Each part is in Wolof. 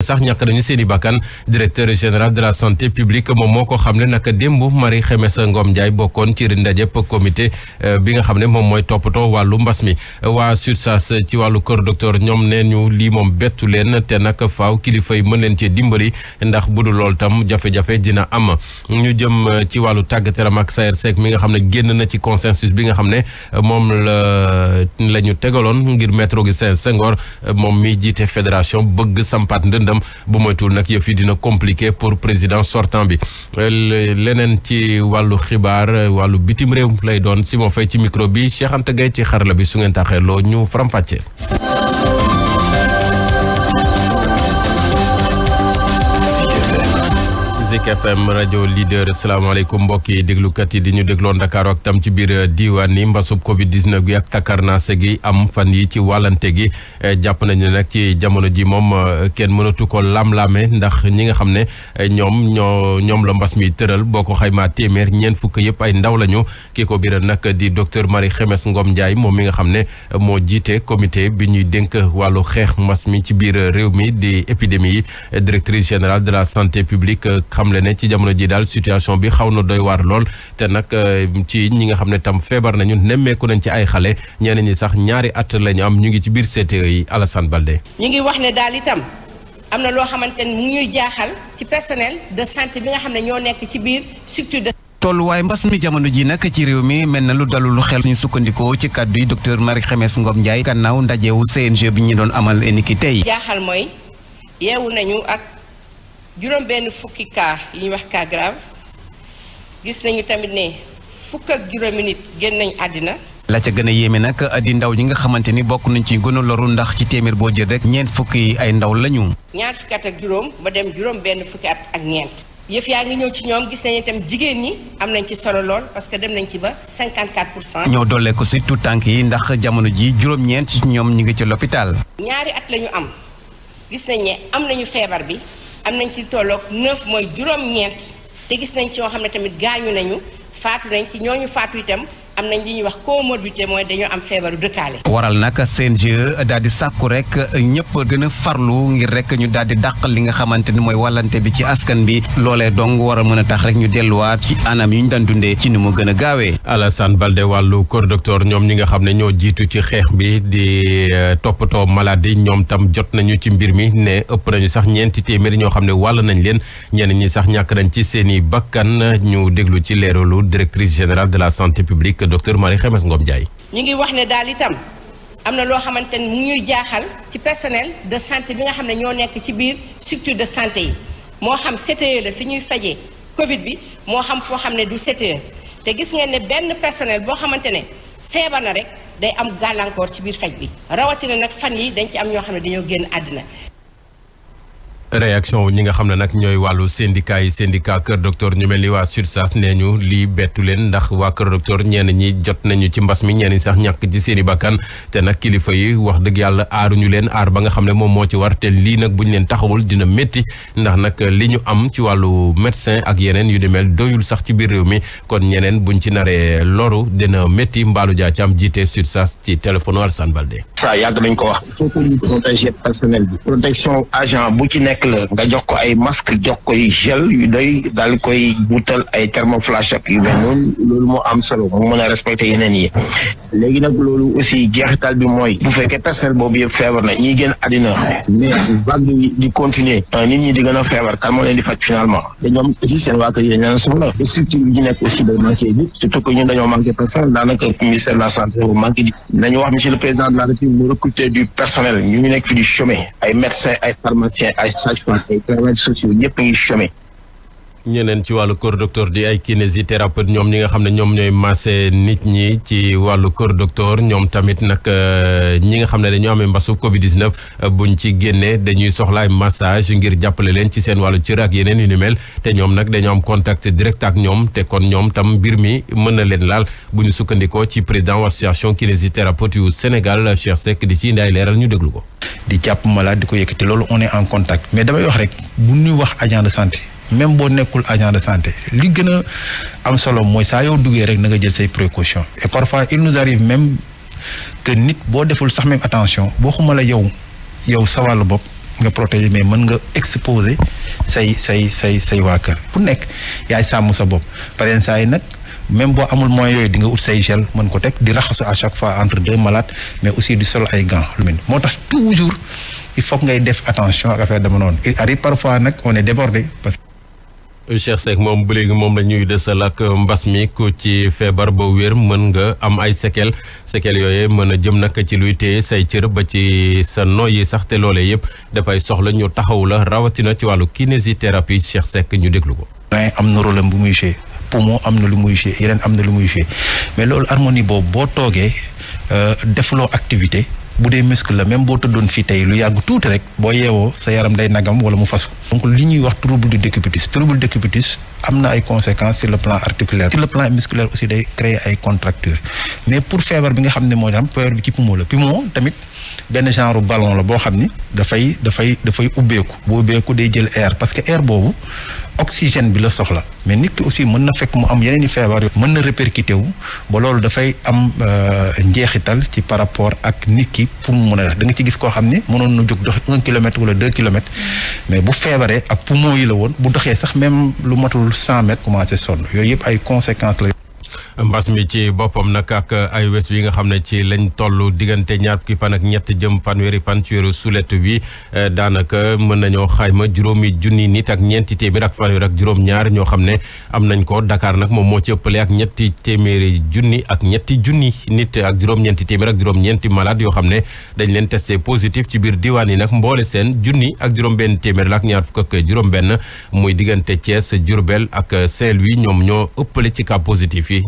sax ñàkk nañu seeni bakkan directeur général de la santé publique moom moo ko xamle naka démb Marie Khemesse Ngom Ndiaye bokkoon ci ndajeb comité bi nga xam ne moom mooy toppatoo wàllu mbas mi waa SUTSAS ci wàllu kër docteur ñoom nee ñu lii moom bettu leen te nag faaw kilifa yi mën leen cee dimbali ndax bu dul lool tam jafe-jafe dina am ñu jëm ci wàllu tàggat yaram ak Saër Seck mi nga xam ne génn na ci consensus bi nga xam ne moom la ñu tegaloon ngir Maître Augustin Senghor moom mi jiite fédération bëgg sampaat ndëndam bu moytuwul nag yëf yi dina compliqué pour président sortant bi leneen ci wàllu xibaar wàllu bitim réew lay doon Simon Faye ci micro bi Cheikh Anta Gueye ci xarala bi su ngeen taxeeloo ñu faram-fàccee. Zik FM rajo leader salaamaaleykum mbokk yi déglukat yi di ñu dégloo Ndakaaru ak tam ci biir diwaan yi mbasub Covid 19 gi ak takkarnaase gi am fan yi ci wàllante gi jàpp nañu nag ci jamono ji moom kenn mënatu ko lam-laame ndax ñi nga xam ne ñoom la mbas mi tëral boo ko xaymaa téeméer ñeent fukk yëpp ay ndaw lañu kii ko biral nag di docteur Marie Khemesse Ngom Ndiaye moom mi nga xam ne moo jiite comité bi ñuy dénk wàllu xeex mbas mi ci biir réew mi di épidémie yi directrice générale de la santé publique. xam le ne ci jamono ji daal situation bi xaw na doy waar lool te nag ci ñi nga xam ne tam feebar nañu nemmeeku nañ ci ay xale ñeneen ñi sax ñaari at lañu am ñu ngi ci biir CTE yi Alassane Balde. ñu ngi wax ne daal itam am na loo xamante ne mu ñuy jaaxal ci personnel de santé bi nga xam ne ñoo nekk ci biir structure de. tolluwaay mbas mi jamono ji nag ci réew mi mel na lu dalul lu xel suñu sukkandikoo ci kàddu yi docteur Marie Khemesse Ngom Ndiaye gannaaw ndajewu CNG bi ñu doon amal niki tey. jaaxal mooy yeewu nañu ak. juróom benn fukki cas yi ñuy wax cas grave gis nañu tamit ne fukk ak juróomi nit génn nañ àddina. la ca gën a yéeme nag di ndaw ñi nga xamante ni bokk nañ ci gën a loru ndax ci téeméer boo jël rek ñeent fukki ay ndaw lañu. ñaar fukki at ak juróom ba dem juróom benn fukki at ak ñeent. yëf yaa ngi ñëw ci ñoom gis nañu itam jigéen ñi am nañ ci solo lool parce que dem nañ ci ba 54%. ñoo dollee ko si tout tànk yi ndax jamono ji juróom-ñeent ci ñoom ñu ngi ci l'hôpital. ñaari at lañu am gis nañ ne am nañu feebar bi. am nañ ci tolloog 9 mooy juróom-ñeent te gis nañ ci yoo xam ne tamit gaañu nañu faatu nañ ci ñooñu faatu itam am nañ li ñuy wax comorbidité mooy dañoo am feebaru dëkkaale. waral nag CNG daal di sàkku rek ñëpp gën a farlu ngir rek ñu daal di dàq li nga xamante ni mooy wàllante bi ci askan bi loolee dong war a mën a tax rek ñu delluwaat ci anam yi ñu daan dundee ci ni mu gën a gaawee. Alassane Balde wàllu kër docteur ñoom ñi nga xam ne ñoo jiitu ci xeex bi di toppatoo maladie ñoom tam jot nañu ci mbir mi ne ëpp nañu sax ñeenti téeméeri ñoo xam ne wàll nañ leen ñenn ñi sax ñàkk nañ ci seeni bakkan ñu déglu ci leeralu directrice générale de la santé publique. docteur Marie Khemesse Ngom Ndiaye. ñu ngi wax ne daal itam am na loo xamante ne mu ñuy jaaxal ci personnel de santé bi nga xam ne ñoo nekk ci biir structure de santé yi moo xam CTE la fi ñuy fajee Covid bi moo xam foo xam ne du CTE te gis ngeen ne benn personnel boo xamante ne feebar na rek day am gàllankoor ci biir faj bi rawatina nag fan yi dañ ci am ñoo xam ne dañoo génn àddina. réaction wu ñi nga xam ne nag ñooy wàllu syndicat kër docteur ñu mel ni waa SUTSAS nee ñu lii bettu leen ndax waa kër docteur ñenn ñi jot nañu ci mbas mi ñenn ñi sax ñàkk ci seeni bakkan te nag kilifa yi wax dëgg yàlla aaruñu leen aar ba nga xam ne moom moo ci war te lii nag bu ñu leen taxawul dina métti ndax nag li ñu am ci wàllu médecin ak yeneen yu di mel doyul sax ci biir réew mi kon ñeneen buñ ci naree loru dina métti Mbaalu Dia ci am jiite SUTSAS ci téléphone Alassane Balde. ça yàgg nañ ko wax. il faut que ñu protéger personnel bi. protection agent bu ci nekk la nga jox ko ay masque jox koy gel yu doy daal koy wutal ay thermoflash ak yu mel noonu loolu moo am solo mu mën a respecter yeneen yi léegi nag loolu aussi jeexital bi mooy bu fekkee personnel boobu yëpp feebar na ñiy génn àddina mais vague yi di continuer nit ñi di gën a feebar kan moo leen di faj finalement te ñoom aussi seen waa kër yi dañ leen soxla structure bi ñu nekk aussi day manqué bi surtout que ñun dañoo manqué personnel daanaka ministère de la santé boobu manqué di nañu wax monsieur le président de la République mu recruter du personnel ñu ngi nekk fi di chômer ay médecins ay pharmaciens ay sages-femmes ay travailleurs sociaux ñëpp ngi chômer. ñeneen ci wàllu kër docteur di ay kinésithérapeute ñoom ñi nga xam ne ñoom ñooy massé nit ñi ci wàllu kër docteur ñoom tamit nag ñi nga xam ne dañoo amee mbasu Covid 19 buñ ci génnee dañuy soxlaay massage ngir jàppale leen ci seen wàllu cër ak yeneen yu ni mel te ñoom nag dañoo am contact direct ak ñoom te kon ñoom tam mbir mi mën na leen laal bu ñu sukkandikoo ci président association kinésithérapeute yu Sénégal Cheikh Seck di ci ndaay leeral ñu déglu ko. di jàpp malade di ko yëkkati loolu on est en contact mais damay wax rek bu ñuy wax agent de santé. même boo nekkul agent de santé li gën a am solo mooy saa yow duggee rek na nga jël say précautions et parfois il nous arrive même que nit boo deful sax même attention boo xuma la yow sa wàllu bopp nga protéger mais mën nga exposer say waa kër ku nekk yaay sàmm sa bopp par exemple saa yi nag même boo amul moyens yooyu di nga ut say gel mën ko teg di raxasu à chaque fois entre deux malades mais aussi di sol ay gants moo tax toujours il faut ngay def attention ak affaire dama noonu il arrive parfois nag on est débordé parce que Cheikh Seck moom ba léegi moom la ñuy desal ak mbas mi ku ci feebar ba wér mën nga am ay séquelles yooyu mën a jëm nag ci luy téye say cër ba ci sa noyyi sax te loolee yëpp dafay soxla ñu taxaw la rawatina ci wàllu kinésithérapie Cheikh Seck ñu déglu ko. am na rôle bu muy jouer poumon am na lu muy jouer yeneen am na lu muy jouer mais loolu harmonie boobu boo toogee defloo activité. bu dee muscle la même boo tëddoon fii tey lu yàgg tuuti rek boo yeewoo sa yaram day nagam wala mu fasu donc li ñuy wax trouble du décubitus am na ay conséquences sur le plan articulaire sur le plan musculaire aussi day créer ay contractures mais pour feebar bi nga xam ne moo am feebar bi ci poumon la poumon tamit benn genre ballon la boo xam ni dafay ubbeeku bu ubbeeku day jël air parce que air boobu oxygène bi la soxla mais nit ki aussi mën na fekk mu am yeneen i feebar yu mën na répercuté wu ba loolu dafay am njeexital ci par rapport ak nit ki pour mu mën a def da nga ci gis koo xam ne mënoon na jóg dox 1 kilomètre wala 2 kilomètres mais bu feebaree ak poumon yi la woon bu doxee sax même lu matul 100 mètres commencé sonn yooyu yëpp ay conséquences la. mbas mi ci boppam nag ak ay wes wi nga xam ne ci lañ toll diggante ñaar fukki fan ak ñett jëm fanweeri fan ci weeru sulet bi daanaka mën nañoo xayma juróomi junni nit ak ñeenti téeméer ak fanweer ak juróom-ñaar ñoo xam ne am nañ ko Dakar nag moom moo ci ëppale ak ñetti téeméeri junni ak ñetti junni nit ak juróom-ñeenti téeméer ak juróom-ñeenti malade yoo xam ne dañ leen testé positif ci biir diwaan yi nag mboole seen junni ak juróom-benn téeméer la ak ñaar fukk ak juróom-benn muy diggante Thiès Diourbel ak Saint-Louis ñoom ñoo ëppale ci cas positif yi.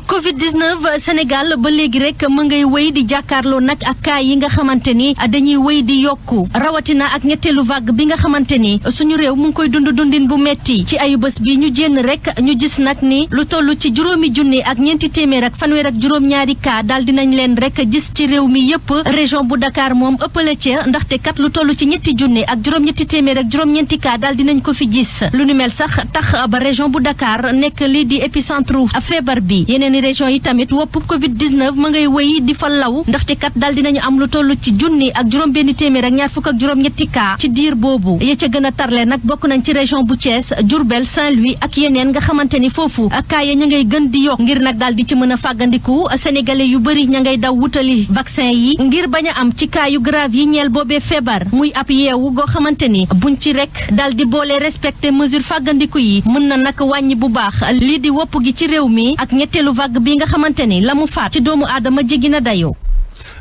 Covid-19 Sénégal ba léegi rek mu ngay wéy di jàkkaarloo nag ak cas yi nga xamante ni dañuy wéy di yokku rawatina ak ñetteelu vague bi nga xamante ni suñu réew mu ngi koy dundin bu metti ci ayu bés bi ñu jénn rek ñu gis nag ni lu toll ci juróomi junni ak ñeenti téeméer ak fanweer ak juróom-ñaari cas daal dinañ leen rek gis ci réew mi yépp région bu Dakar moom ëppale ca ndaxte kat lu toll ci ñetti junni ak juróom-ñetti téeméer ak juróom-ñeenti cas daal dinañ ko fi gis lu ni mel sax tax ba région bu Dakar nekk lii di épicentre feebar bi yeneen i région yi tamit woppub Covid-19 ma ngay wéy di fa law ndaxte kat daal dinañu am lu toll ci junni ak juróom-benn téeméer ak ñaar fukk ak juróom-ñetti cas ci diir boobu ya ca gën a tarle nag bokk nañ ci région bu Thiès Diourbel Saint-Louis ak yeneen nga xamante ni foofu cas ya ña ngay gën di yokk ngir nag daal di ci mën a fàggandiku sénégalais yu bëri ña ngay daw wutali vaccin yi ngir bañ a am ci cas yu grave yi ñeel boobee feebar muy ab yeewu goo xamante ni buñ ci rek daal di boole respecté mesure fàggandiku yi mën na nag wàññi bu baax lii di wopp gi ci réew mi ak ñetteelu vague bi nga xamante ni la mu faat ci doomu aadama jéggi na dayoo.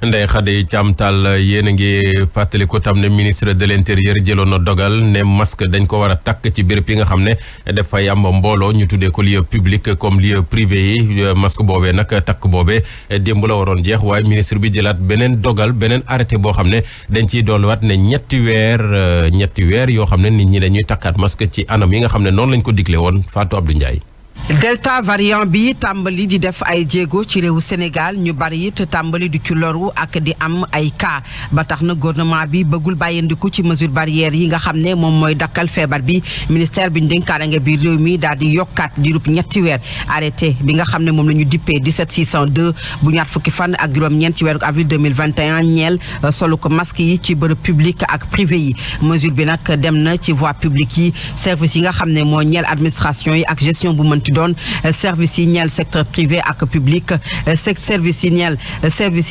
Ndeye Khady Thiam Tall yéen a ngi fàttali ko tam ne ministre de l'intérieur jëloon na dogal ne masque dañ ko war a takk ci béréb yi nga xam ne dafay am mbooloo ñu tuddee ko lieu public comme lieu privé yi masque boobee nag takk boobee démb la waroon jeex waaye ministre bi jëlaat beneen dogal beneen arrêté boo xam ne dañ ciy dolliwaat ne ñetti weer yoo xam ne nit ñi dañuy takkaat masque ci anam yi nga xam ne noonu lañ ko digle woon Fatou Abdou Ndiaye. delta variant bi tàmbali di def ay jéego ci réewu Sénégal ñu bari it tàmbali di ci loru ak di am ay cas ba tax na gouvernement bi bëggul bàyyandiku ci mesure barrière yi nga xam ne moom mooy dakkal feebar bi ministère bi ñu dénk kaaraange bi réew mi daal di yokkaat di rub ñetti weer arrêté bi nga xam ne moom la ñu dippee 17602 bu ñaar fukki fan ak juróom-ñeent ci weeru avril 2021 ñeel solu ko masque yi ci bërëb public ak privé yi mesure bi nag dem na ci voie publique yi service yi nga xam ne moo ñeel administration yi ak gestion bu mënti doon service yi ñeel secteur privé ak public service yi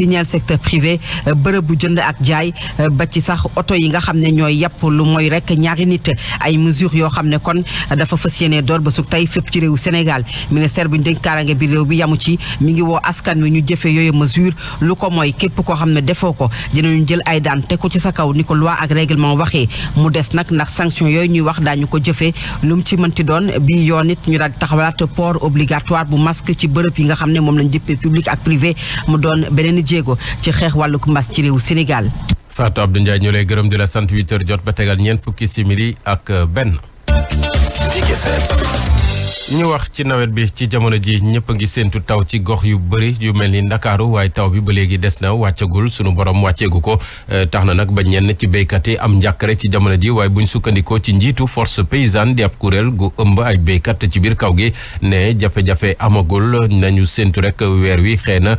ñeel secteur privé bërëb bu jënd ak jaay ba ci sax oto yi nga xam ne ñooy yàpp lu mooy rek ñaari nit ay mesures yoo xam ne kon dafa fas yéene door ba sug tey fépp ci réewu Sénégal ministère bi ñu dénk kaaraange bi réew bi yamu ci mi ngi woo askan wi ñu jëfee yooyu mesure lu ko mooy képp koo xam ne defoo ko dinañu jël ay daan te ko ci sa kaw ni ko loi ak règlement waxee mu des nag ndax sanction yooyu ñuy wax daañu ko jëfee lu mu ci mënti doon bi yoon it ñu daal di taxawalaat port obligatoire bu masque ci bërëb yi nga xam ne moom lañ jëppee public ak privé mu doon beneen jéego ci xeex wàllu mbas ci réewu Sénégal. Fatou Abdou Ndiaye ñu lay gërëm di la sant 8h jot ba tegal ñeent fukki simili ak benn. ñu wax ci nawet bi ci jamono ji ñëpp a ngi séentu taw ci gox yu bëri yu mel ni Ndakaaru waaye taw bi ba léegi des na wàccagul sunu borom wàcceegu ko tax na nag ba ñenn ci béykat yi am njàkkare ci jamono ji waaye buñ sukkandikoo ci njiitu force paysanne di ab kuréel gu ëmb ay béykat ci biir kaw gi ne jafe-jafe amagul nañu séentu rek weer wi xëy na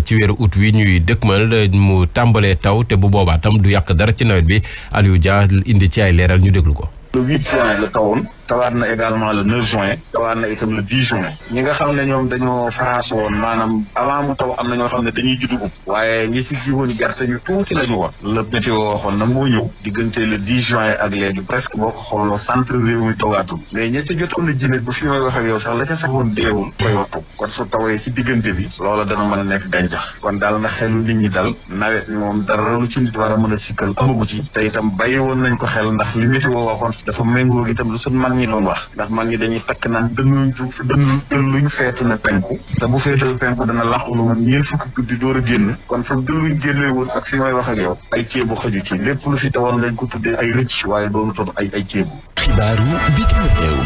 ci weeru août wi ñuy dëkkmal mu tàmbalee taw te bu boobaa tam du yàq dara ci nawet bi Aliou Dia indi ci ay leeral ñu déglu ko. Le 8 juin la tawoon tawaat na également le 9 juin tawaat na itam le 10 juin ñi nga xam ne ñoom dañoo France woon maanaam avant mu taw am na ñoo xam ne dañuy ji dugub waaye ñi ci ji woon gerte ñu tuuti la ñu wax la météo waxoon na moo ñëw diggante le 10 juin ak léegi presque boo ko xooloo centre réew mi tawaatul mais ñi ci jotoon na ji nag bu fi may wax ak yow sax la ca saxoon deewul koy wattu kon su tawee ci diggante bi loola dana mën a nekk gàncax kon daal na xelu nit ñi dal nawet bi moom dara lu ci nit war a mën a sikkal amagu ci te itam bàyyi woon nañ ko xel ndax li météo waxoon dafa méngoo itam lu suñ mag ñi doon wax ndax mag ñi dañuy takk naan dënnuñ feetu na penku te bu feetal penku dana làqu lu man ñeent fukki guddi door a génn kon fa dëlluñ génnee woon ak fi may wax ak yow ay ceebu xaju ci lépp lu fi tawoon lañ ko tuddee ay rëcc waaye doonu toon ay ceebu. Xibaaru bitim réew.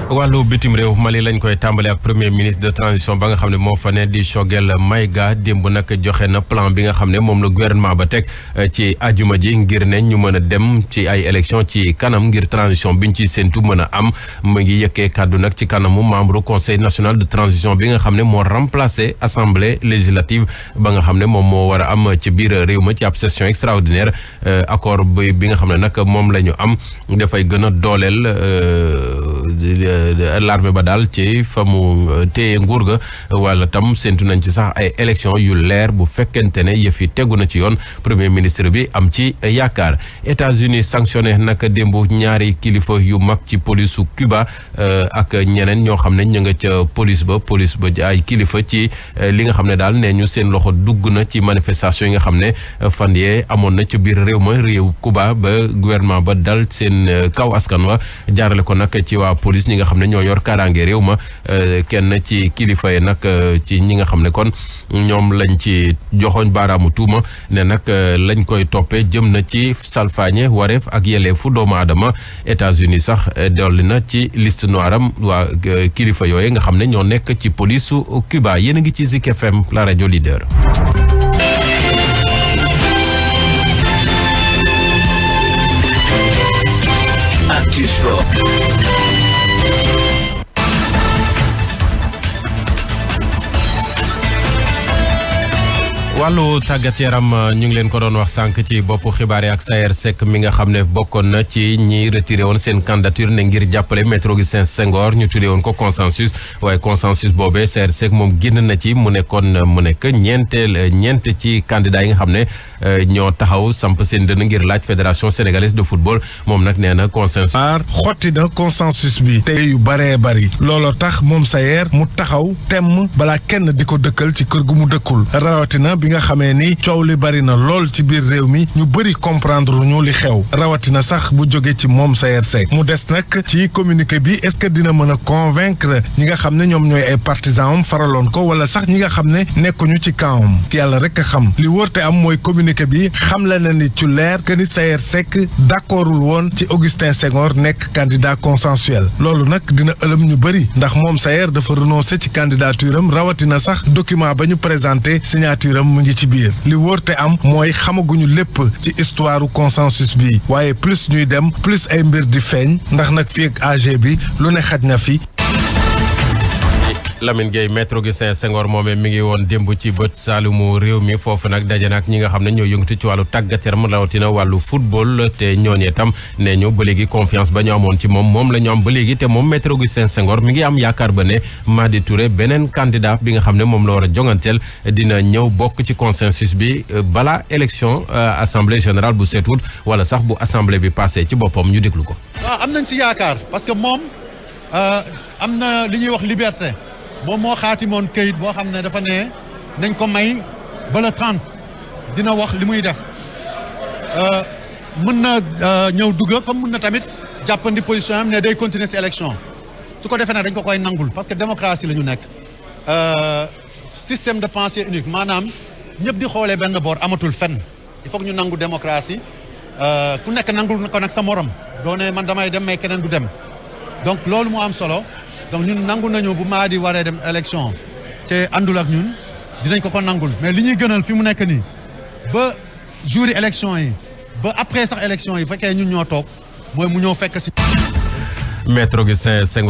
wàllu bitim réew Mali lañ koy tàmbale ak premier ministre de transition ba nga xam ne moo fa ne di Choguel Maïga démb nag joxe na plan bi nga xam ne moom la gouvernement ba teg ci ajuma ji ngir ne ñu mën a dem ci ay élection ci kanam ngir transition biñ ci séntu mën a am mu ngi yëkkee kàddu nag ci kanamu membre conseil national de transition bi nga xam ne moo remplacé assemblée législative ba nga xam ne moom moo war a am ci biir réew ma ci ab session extraordinaire accord bi nga xam ne nag moom la ñu am dafay gën a dooleel l'armée ba daal ci fa mu téye nguur ga wala tam séntu nañ ci sax ay élection yu leer bu fekkente ne yëf yi tegu na ci yoon premier ministre bi am ci yaakaar États-Unis sanctionné naka démb ñaari kilifa yu mag ci police su Cuba ak ñeneen ñoo xam ne ñu nga ca police ba ay kilifa ci li nga xam ne daal nee ñu seen loxo dugg na ci manifestation yi nga xam ne fan yee amoon na ci biir réew Cuba ba gouvernement ba dal seen kaw askan wa jaarale ko nag ci waa police ñi nga xam ne ñoo yor kaaraange réew ma kenn ci kilifa yi nag ci ñi nga xam ne kon ñoom lañ ci joxoñ baaraamu tuuma ne nag lañ koy toppee jëm na ci salfaañe wareef ak yelleefu doomu aadama États-Unis sax dolli na ci liste noire am waa kilifa yooyu nga xam ne ñoo nekk ci police su Cuba yéen a ngi ci Zik FM la rajo leader. Actu Sport. wàllu tàggat yaram ñu ngi leen ko doon wax sànq ci boppu xibaar yi ak Sayer Seck mi nga xam ne bokkoon na ci ñi retiré woon seen candidature ne ngir jàppale Maître Augustin Senghor ñu tuddee woon ko consensus waaye consensus boobee Sayer Seck moom génn na ci mu nekk ñeent ci candidat yi nga xam ne ñoo taxaw samp seen dënn ngir laaj fédération sénégalaise de football moom nag nee na consensus. xotti na consensus bi te yu baree bari looloo tax moom Sayer mu taxaw temm balaa kenn di ko dëkkal ci kër gu mu dëkkul rawatina bi nga xamee ni coow li bari na lool ci biir réew mi ñu bëri comprendre ñu li xew rawatina sax bu jóge ci moom Sayer Seck mu des nag ci communiqué bi est-ce que dina mën a convaincre ñi nga xam ne ñoom ñooy ay partisans am faraloon ko wala sax ñi nga xam ne nekkuñu ci kawam yàlla rek a xam li wóor te am mooy communiqué bi xam la na ni ci leer que ni Sayer Seck d'accordul woon ci Augustin Senghor nekk candidat consensuel loolu nag dina ëlëm ñu bëri ndax moom Sayer dafa renoncé ci candidature am rawatina sax document ba ñu présenté signature am mu ngi ci biir li wóor te am mooy xamaguñu lépp ci histoire consensus bi waaye plus ñuy dem plus ay mbir di feeñ ndax nag fii ak AG bi lu ne xaj na fi. Lamine Gueye Maître Augustin Senghor moomee mi ngi woon démb ci bët saalumu réew mi foofu nag daje nag ñi nga xam ne ñoo yëngatu ci wàllu tàggat yaram rawatina wàllu football te ñooñee tam nee ñu ba léegi confiance ba ñu amoon ci moom la ñu am ba léegi te moom Maître Augustin Senghor mi ngi am yaakaar ba ne Madi Touré beneen candidat bi nga xam ne moom la war a jonganteel dina ñëw bokk ci consensus bi balaa élection assemblée générale bu seetut wala sax bu assemblée bi passé ci boppam ñu déglu ko. waaw am nañ si yaakaar parce que moom am na li ñuy wax liberté. moom moo xaatimoon këyit boo xam ne dafa ne nañ ko may ba le 30 dina wax li muy def mën na ñëw dugga comme mën na tamit jàppandi position am ne day continuer ci élection su ko defee nag dañ ko koy nangul parce que démocratie la ñu nekk système de pensée unique maanaam ñëpp di xoolee benn boor amatul fenn il faut que ñu nangu démocratie ku nekk nangul ko nag sa morom doone man damay dem mais keneen du dem donc loolu moo am solo donc ñun nangu nañu bu Madi waree dem élection te àndul ak ñun dinañ ko nangul mais li ñuy gënal fi mu nekk nii ba jour yi élection yi ba après sax élection yi fekkee ñun ñoo toog mooy mu ñëw fekk si. Maître Augustin Senghor